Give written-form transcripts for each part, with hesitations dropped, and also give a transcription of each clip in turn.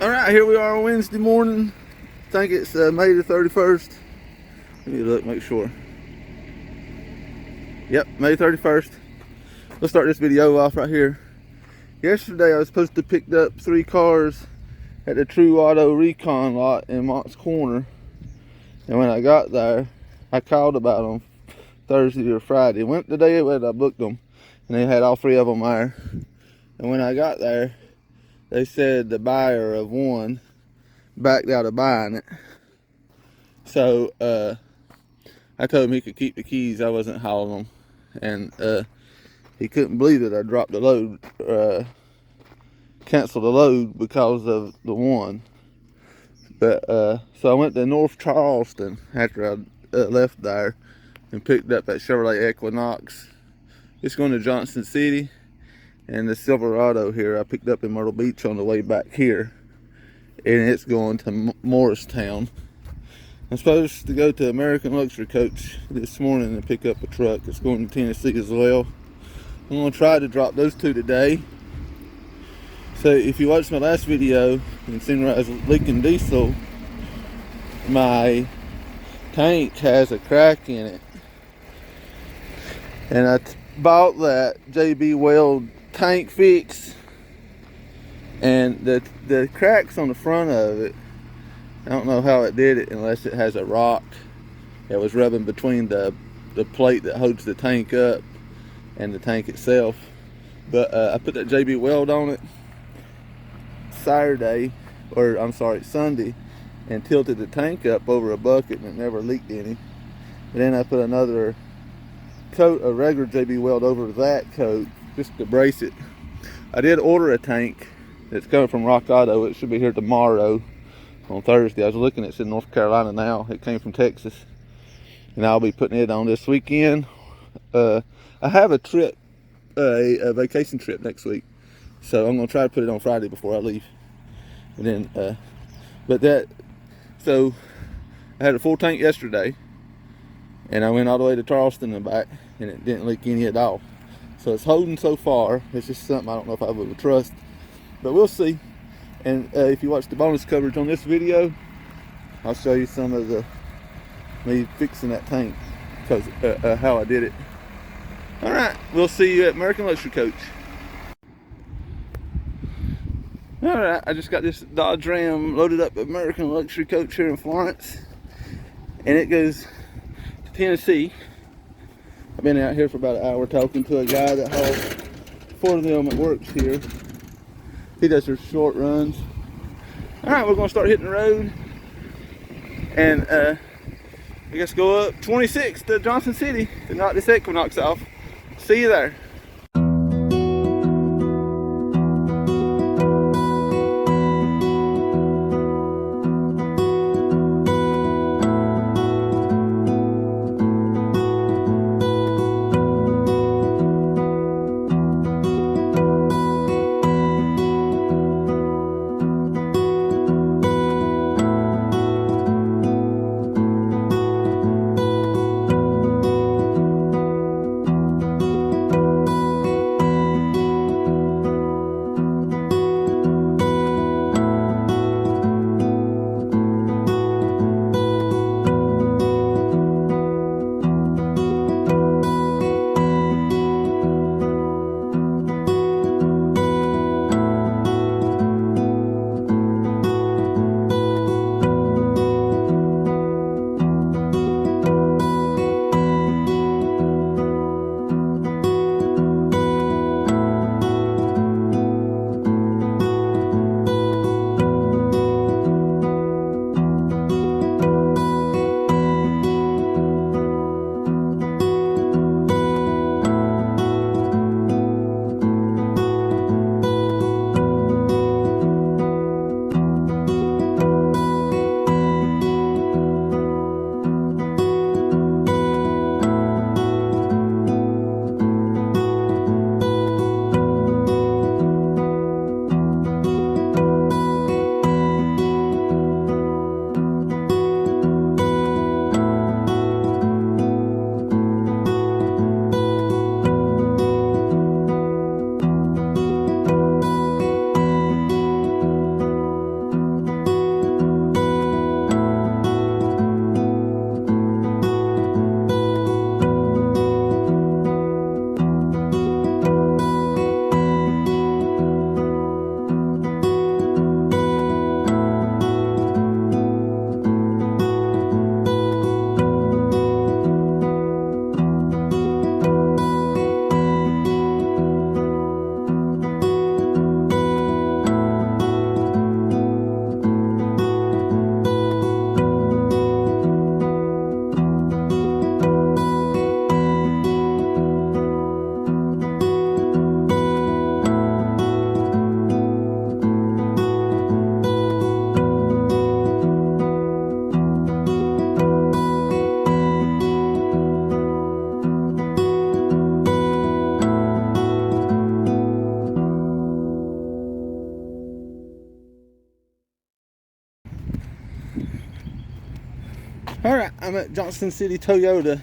Alright, here we are on Wednesday morning. I think it's May the 31st. Let me look, make sure. Yep, May 31st. Let's start this video off right here. Yesterday I was supposed to pick up 3 cars at the True Auto Recon lot in Mott's Corner. And when I got there, I called about them Thursday or Friday. Went the day that I booked them, and they had all 3 of them there. And when I got there, they said the buyer of one backed out of buying it. So I told him he could keep the keys. I wasn't hauling them. And he couldn't believe that I dropped the load, canceled the load because of the one. But so I went to North Charleston after I left there and picked up that Chevrolet Equinox. It's going to Johnson City. And the Silverado here I picked up in Myrtle Beach on the way back here, and it's going to Morristown. I'm supposed to go to American Luxury Coach this morning and pick up a truck. It's going to Tennessee as well. I'm going to try to drop those 2 today. So if you watched my last video, you can see where I was leaking diesel. My tank has a crack in it, and I bought that JB Weld tank fix, and the cracks on the front of it, I don't know how it did it unless it has a rock that was rubbing between the plate that holds the tank up and the tank itself. But I put that JB Weld on it Sunday, and tilted the tank up over a bucket, and it never leaked any. And then I put another coat of regular JB Weld over that coat just to brace it. I did order a tank that's coming from Rock Auto. It should be here tomorrow on Thursday. I was looking, it's in North Carolina now. It came from Texas, and I'll be putting it on this weekend. I have a trip, a vacation trip next week, so I'm gonna try to put it on Friday before I leave. And then so I had a full tank yesterday, and I went all the way to Charleston and back, and it didn't leak any at all. So it's holding so far. It's just something I don't know if I would trust, but we'll see. And if you watch the bonus coverage on this video, I'll show you some of me fixing that tank, because how I did it. All right, we'll see you at American Luxury Coach. All right, I just got this Dodge Ram loaded up at American Luxury Coach here in Florence, and it goes to Tennessee. I've been out here for about an hour talking to a guy that hauls 4 of them that works here. He does their short runs. All right, we're gonna start hitting the road, and I guess go up 26 to Johnson City to knock this Equinox off. See you there. All right, I'm at Johnson City Toyota.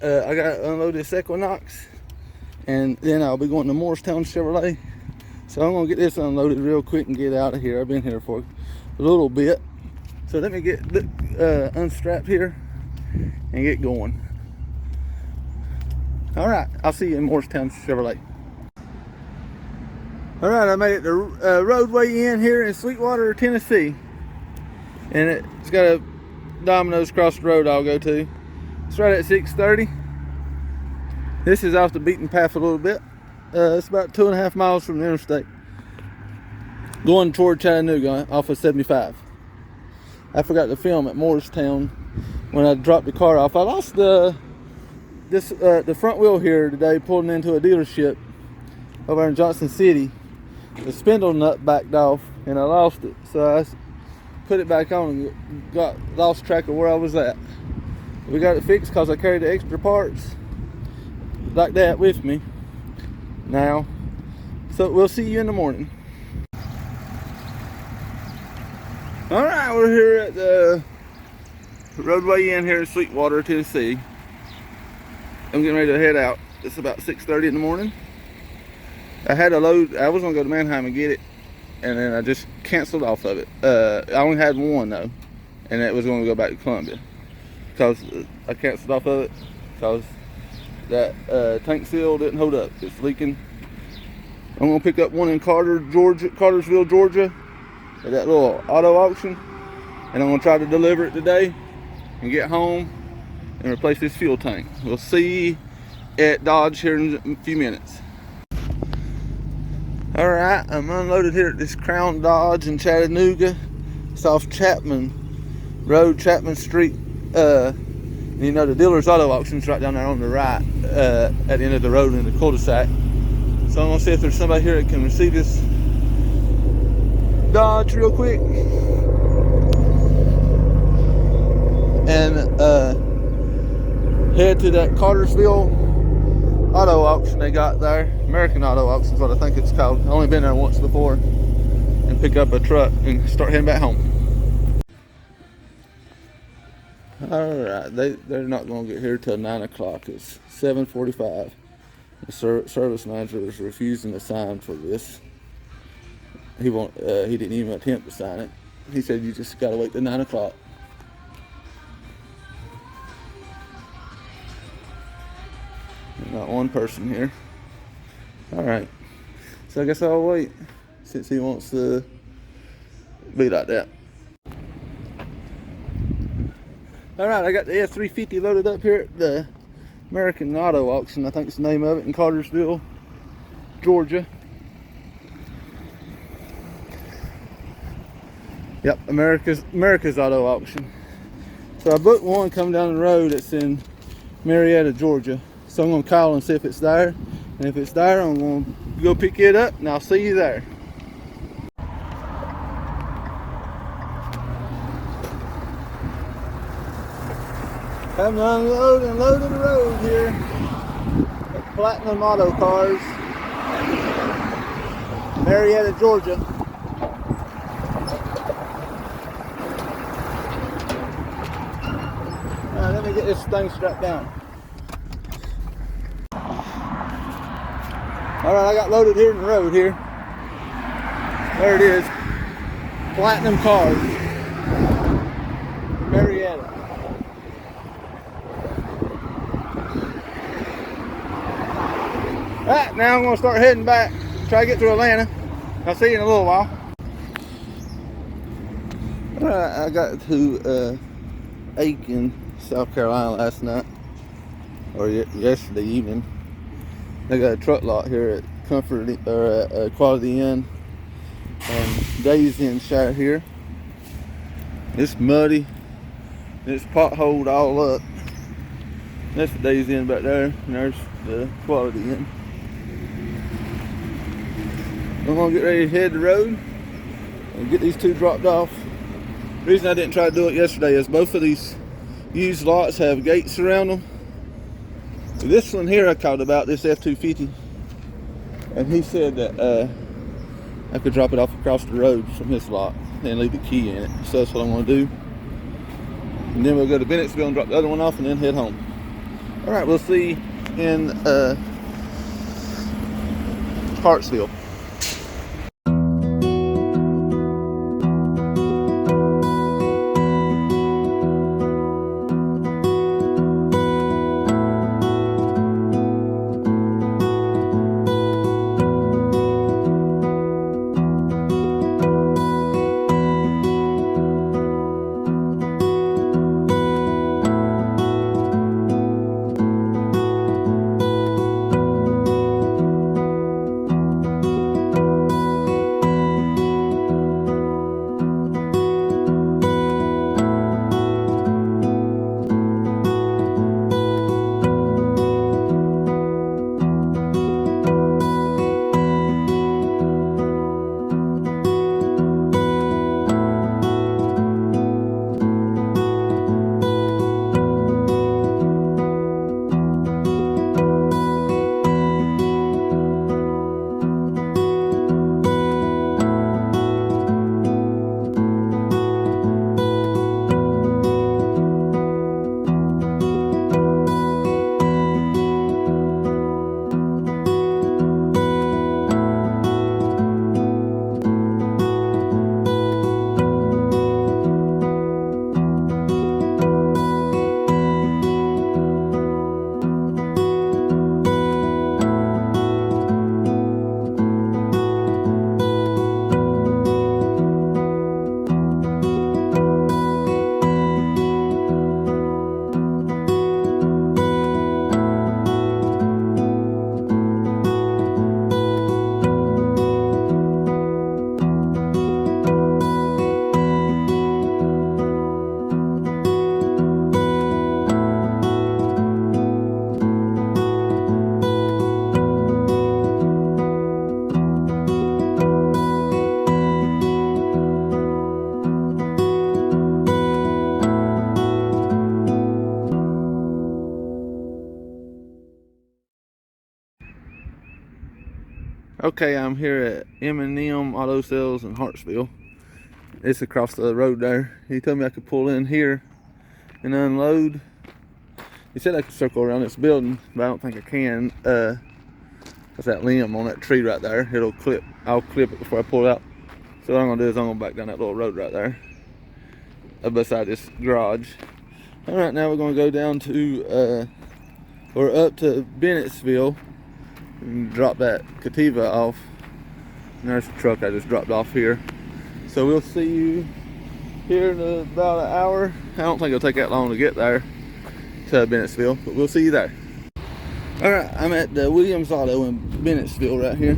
I got to unload this Equinox, and then I'll be going to Morristown Chevrolet. So I'm gonna get this unloaded real quick and get out of here. I've been here for a little bit. So let me get unstrapped here and get going. All right, I'll see you in Morristown Chevrolet. All right, I made it to Roadway Inn here in Sweetwater, Tennessee. And it's got a Domino's across the road I'll go to. It's right at 6:30. This is off the beaten path a little bit. It's about 2.5 miles from the interstate, going toward Chattanooga off of 75. I forgot to film at Morristown when I dropped the car off. I lost the front wheel here today, pulling into a dealership over in Johnson City. The spindle nut backed off and I lost it, so I put it back on and lost track of where I was at. We got it fixed because I carried the extra parts like that with me now. So we'll see you in the morning. All right, we're here at the Roadway Inn here in Sweetwater, Tennessee. I'm getting ready to head out. It's about 6:30 in the morning. I had a load. I was gonna go to Manheim and get it, and then I just canceled off of it. I only had one though, and it was going to go back to Columbia because I canceled off of it because that tank seal didn't hold up. It's leaking. I'm gonna pick up one in Cartersville, Georgia, at that little auto auction, and I'm gonna try to deliver it today and get home and replace this fuel tank. We'll see at Dodge here in a few minutes. All right, I'm unloaded here at this Crown Dodge in Chattanooga. It's off Chapman Road, Chapman Street. You know, the dealer's auto auction's right down there on the right, at the end of the road in the cul-de-sac. So I'm gonna see if there's somebody here that can receive this Dodge real quick. And head to that Cartersville auto auction they got there. American Auto Auction is what I think it's called. I've only been there once before. And pick up a truck and start heading back home. Alright, they're not going to get here till 9 o'clock. It's 7:45. The service manager is refusing to sign for this. He didn't even attempt to sign it. He said you just got to wait till 9 o'clock. Not one person here. Alright, so I guess I'll wait since he wants to be like that. Alright, I got the F-350 loaded up here at the American Auto Auction, I think it's the name of it, in Cartersville, Georgia. Yep, America's Auto Auction. So I booked one coming down the road that's in Marietta, Georgia. So I'm going to call and see if it's there. And if it's there, I'm going to go pick it up and I'll see you there. Having to unload and load in the road here at Platinum Auto Cars, Marietta, Georgia. Alright, let me get this thing strapped down. Alright, I got loaded here in the road here. There it is. Platinum Cars, Marietta. Alright, now I'm going to start heading back. Try to get to Atlanta. I'll see you in a little while. Alright, I got to Aiken, South Carolina last night. Or yesterday evening. They got a truck lot here at Quality Inn and Days Inn Shire here. It's muddy. It's potholed all up. That's the Days Inn back there, and there's the Quality Inn. I'm gonna get ready to head the road and get these two dropped off. The reason I didn't try to do it yesterday is both of these used lots have gates around them. This one here I called about, this F-250, and he said that I could drop it off across the road from his lot and leave the key in it. So that's what I'm going to do. and then we'll go to Bennettsville and drop the other one off and then head home. All right, we'll see you in Hartsville. Okay, I'm here at M&M Auto Sales in Hartsville. It's across the road there. He told me I could pull in here and unload. He said I could circle around this building, but I don't think I can. That's that limb on that tree right there. It'll clip. I'll clip it before I pull it out. So what I'm gonna do is I'm gonna back down that little road right there, beside this garage. All right, now we're gonna go down to, or up to Bennettsville and drop that Cativa off. And there's the truck I just dropped off here. So we'll see you here in about an hour. I don't think it'll take that long to get there to Bennettsville, but we'll see you there. All right, I'm at the Williams Auto in Bennettsville right here.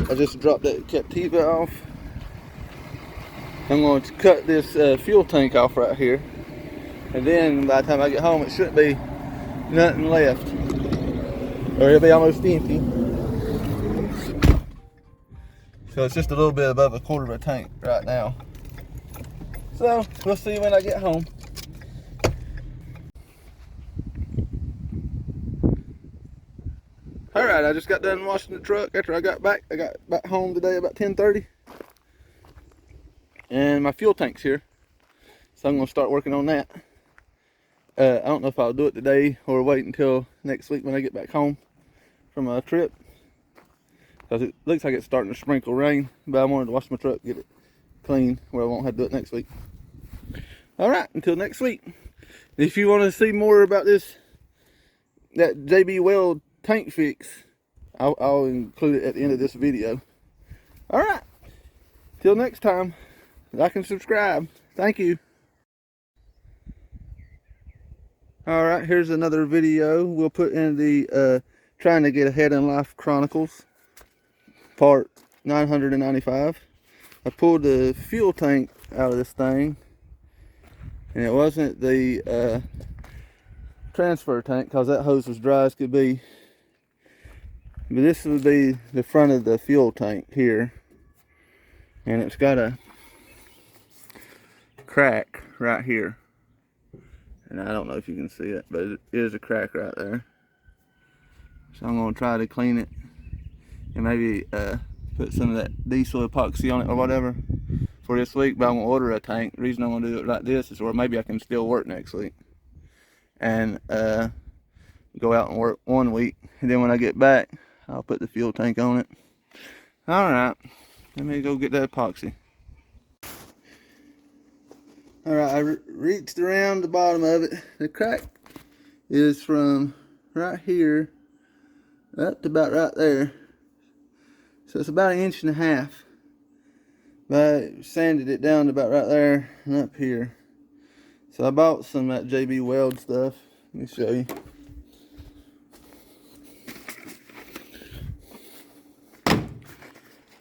I just dropped that Captiva off. I'm going to cut this fuel tank off right here, and then by the time I get home, it shouldn't be nothing left, or it'll be almost empty. So it's just a little bit above a quarter of a tank right now. So we'll see when I get home. All right, I just got done washing the truck after I got back. I got back home today about 10:30. And my fuel tank's here. So I'm gonna start working on that. I don't know if I'll do it today or wait until next week when I get back home from a trip. Because it looks like it's starting to sprinkle rain, but I wanted to wash my truck, get it clean where I won't have to do it next week. All right, until next week. If you want to see more about that JB Weld tank fix, I'll include it at the end of this video. All right, till next time, like and subscribe. Thank you. All right, here's another video we'll put in the Trying to Get Ahead in Life Chronicles, part 995. I pulled the fuel tank out of this thing, and it wasn't the transfer tank, because that hose was dry as could be. But this would be the front of the fuel tank here, and it's got a crack right here, and I don't know if you can see it, but it is a crack right there. So I'm going to try to clean it and maybe put some of that diesel epoxy on it or whatever for this week, but I'm gonna order a tank. The reason I'm gonna do it like this is where maybe I can still work next week and go out and work 1 week, and then when I get back I'll put the fuel tank on it. All right, let me go get that epoxy. All right, I reached around the bottom of it. The crack is from right here up to about right there, so it's about 1.5 inches. But I sanded it down to about right there and up here. So I bought some of that JB Weld stuff. Let me show you.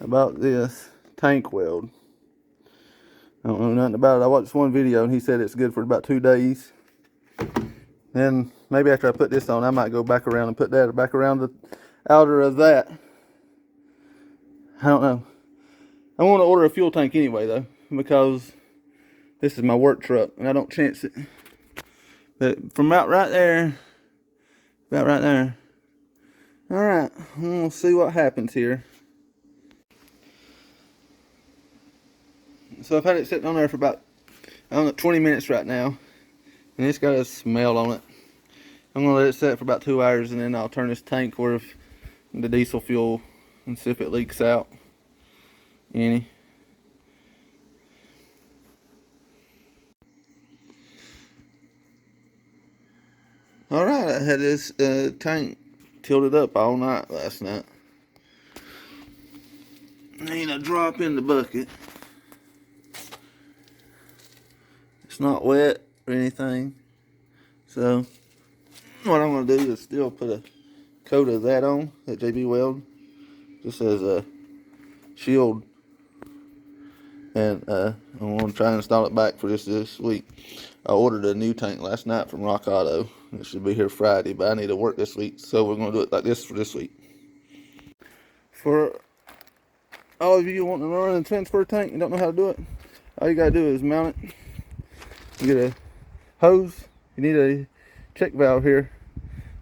I bought this tankweld. I don't know nothing about it. I watched one video and he said it's good for about 2 days. Then maybe after I put this on, I might go back around and put that back around the outer of that. I don't know. I want to order a fuel tank anyway though, because this is my work truck and I don't chance it. But from about right there, about right there. All right, we'll see what happens here. So I've had it sitting on there for about, I don't know, 20 minutes right now, and it's got a smell on it. I'm gonna let it set for about 2 hours, and then I'll turn this tank worth the diesel fuel and see if it leaks out any. All right, I had this tank tilted up all night last night. Ain't a drop in the bucket. It's not wet or anything. So what I'm gonna do is still put a coat of that on, that JB Weld, just as a shield. And I'm gonna try and install it back for this week. I ordered a new tank last night from Rock Auto. It should be here Friday, but I need to work this week, so we're gonna do it like this for this week. For all of you wanting to run a transfer tank and don't know how to do it, all you gotta do is mount it. You get a hose. You need a check valve here.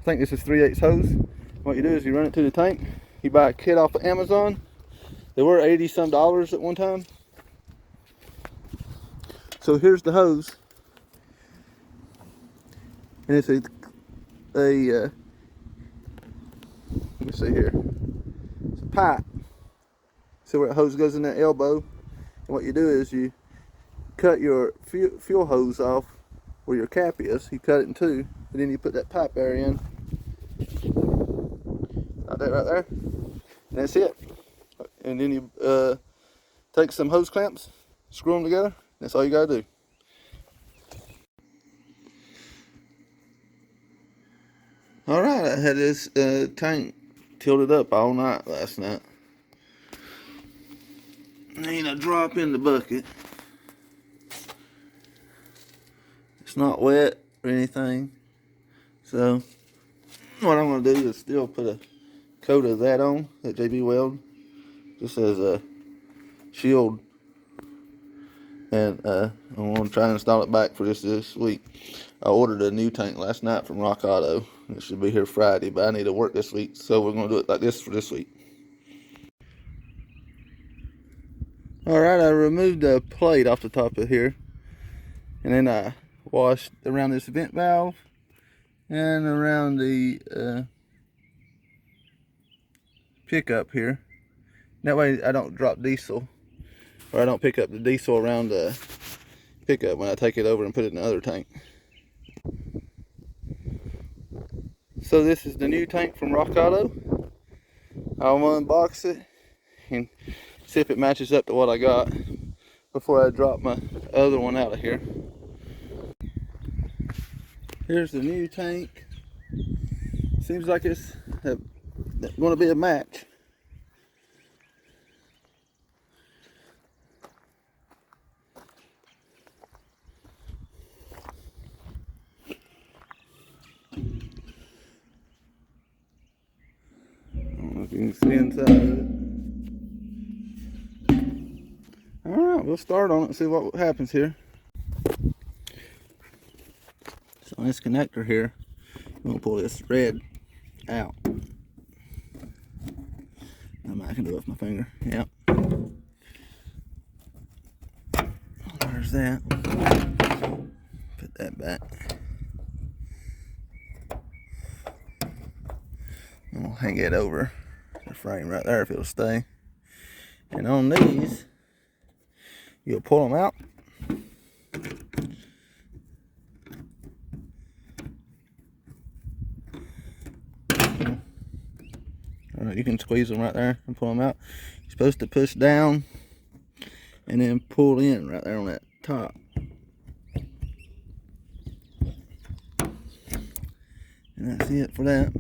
I think this is 3/8 hose. What you do is you run it to the tank. You buy a kit off of Amazon. They were $80 some at one time. So here's the hose, and it's a let me see here. It's a pipe. So where the hose goes in that elbow, and what you do is you cut your fuel hose off where your cap is. You cut it in two, and then you put that pipe there in, like that right there, and that's it. And then you take some hose clamps, screw them together. That's all you gotta do. All right, I had this tank tilted up all night last night. Ain't a drop in the bucket. It's not wet or anything. So what I'm gonna do is still put a coat of that on, that JB Weld, just as a shield. And I'm gonna try and install it back for this week. I ordered a new tank last night from Rock Auto. It should be here Friday, but I need to work this week, so we're gonna do it like this for this week. All right, I removed the plate off the top of here, and then I washed around this vent valve and around the pickup here. That way I don't drop diesel, or I don't pick up the diesel around the pickup when I take it over and put it in the other tank. So this is the new tank from Rock Auto. I'll unbox it and see if it matches up to what I got before I drop my other one out of here. Here's the new tank. Seems like it's going to be a match. I don't know if you can see inside of it. Alright, we'll start on it and see what happens here. So on this connector here, I'm going to pull this red out. I can do it with my finger. Yep. There's that. Put that back. And we'll hang it over the frame right there if it'll stay. And on these, you'll pull them out. You can squeeze them right there and pull them out. You're supposed to push down and then pull in right there on that top. And that's it for that.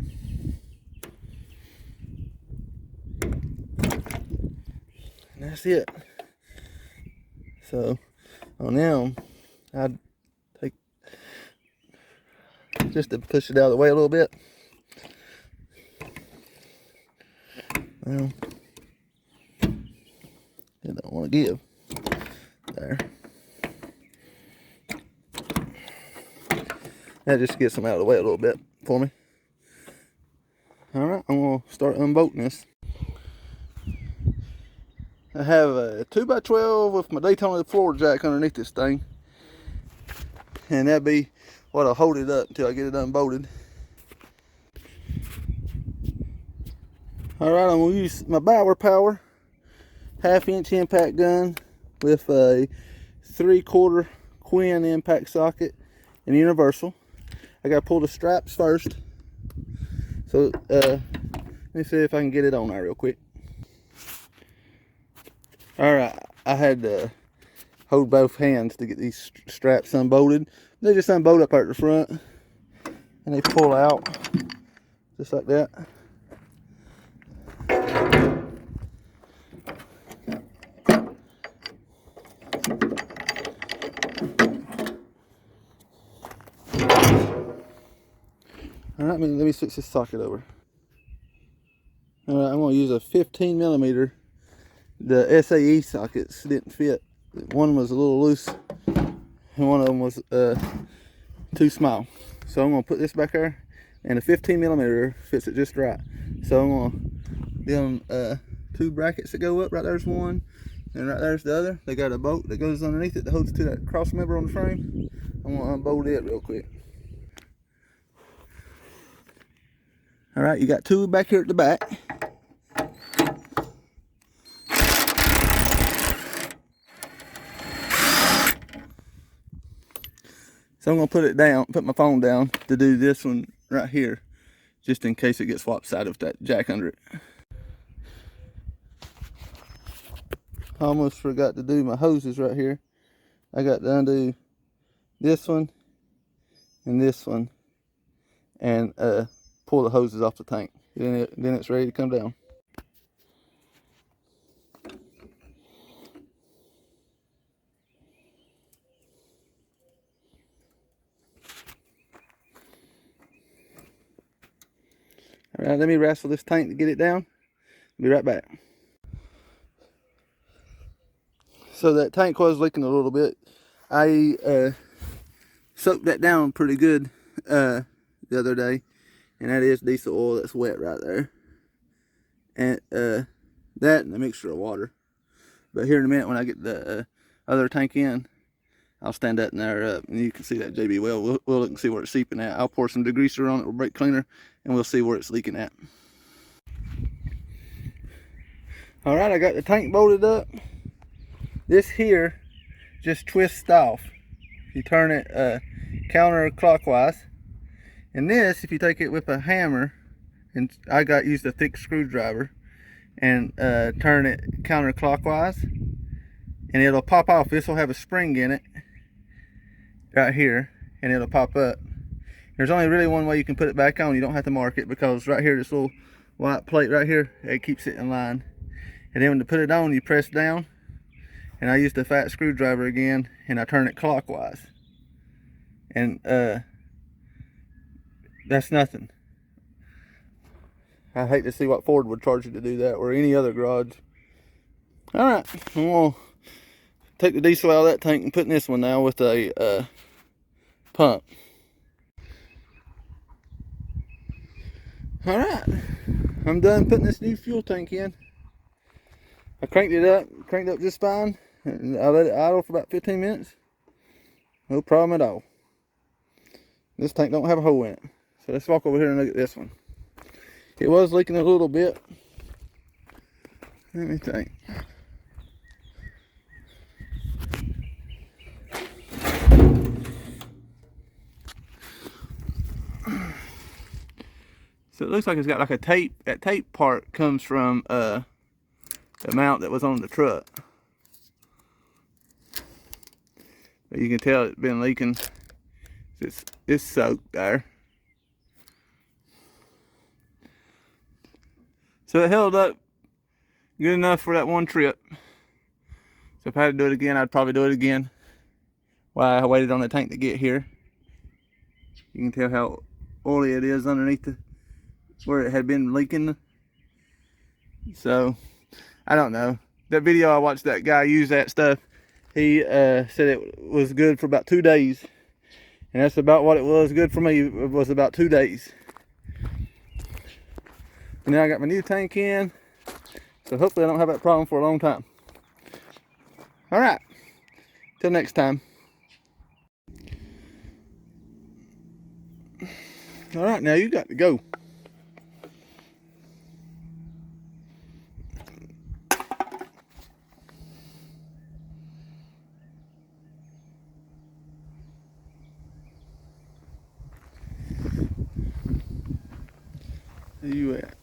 And that's it. So on them, I'd take just to push it out of the way a little bit. Well, I don't want to give. There. That just gets them out of the way a little bit for me. Alright, I'm going to start unbolting this. I have a 2x12 with my Daytona floor jack underneath this thing. And that'd be what'll hold it up until I get it unbolted. Alright, I'm going to use my Bauer Power 1/2-inch impact gun with a 3/4 Quinn impact socket and universal. I got to pull the straps first. So let me see if I can get it on there real quick. Alright, I had to hold both hands to get these straps unbolted. They just unbolt up at the front and they pull out just like that. Alright, let me switch this socket over. Alright, I'm going to use a 15mm. The SAE sockets didn't fit. One was a little loose and one of them was too small. So I'm going to put this back there, and the 15mm fits it just right. So I'm going to, them 2 brackets that go up, right there's one, and right there's the other. They got a bolt that goes underneath it that holds to that cross member on the frame. I'm going to unbolt it real quick. Alright, you got 2 back here at the back. So I'm going to put it down, put my phone down to do this one right here, just in case it gets lopsided with that jack under it. I almost forgot to do my hoses right here. I got to undo this one and this one and pull the hoses off the tank. Then it's ready to come down. Alright, let me wrestle this tank to get it down. Be right back. So that tank was leaking a little bit. I soaked that down pretty good the other day. And that is diesel oil that's wet right there. And that and a mixture of water. But here in a minute when I get the other tank in, I'll stand that in there up and you can see that JB Weld. We'll look and see where it's seeping at. I'll pour some degreaser on it with brake cleaner and we'll see where it's leaking at. Alright, I got the tank bolted up. This here just twists off. You turn it counterclockwise. And this, if you take it with a hammer, and I used a thick screwdriver, and turn it counterclockwise, and it'll pop off. This will have a spring in it, right here, and it'll pop up. There's only really one way you can put it back on. You don't have to mark it, because right here, this little white plate right here, it keeps it in line. And then when you put it on, you press down, and I used a fat screwdriver again, and I turn it clockwise. And that's nothing. I hate to see what Ford would charge you to do that, or any other garage. Alright, I'm going to take the diesel out of that tank and put in this one now with a pump. Alright, I'm done putting this new fuel tank in. I cranked up just fine, and I let it idle for about 15 minutes. No problem at all. This tank don't have a hole in it. So let's walk over here and look at this one. It was leaking a little bit. Let me think. So it looks like it's got like a tape. That tape part comes from the mount that was on the truck. But you can tell it's been leaking. It's soaked there. So it held up good enough for that one trip. So if I had to do it again, I'd probably do it again. While I waited on the tank to get here. You can tell how oily it is underneath where it had been leaking. So I don't know. That video I watched, that guy use that stuff. He said it was good for about 2 days. And that's about what it was good for me. It was about 2 days. And now I got my new tank in. So hopefully I don't have that problem for a long time. All right. Till next time. All right, now you got to go. Where you at?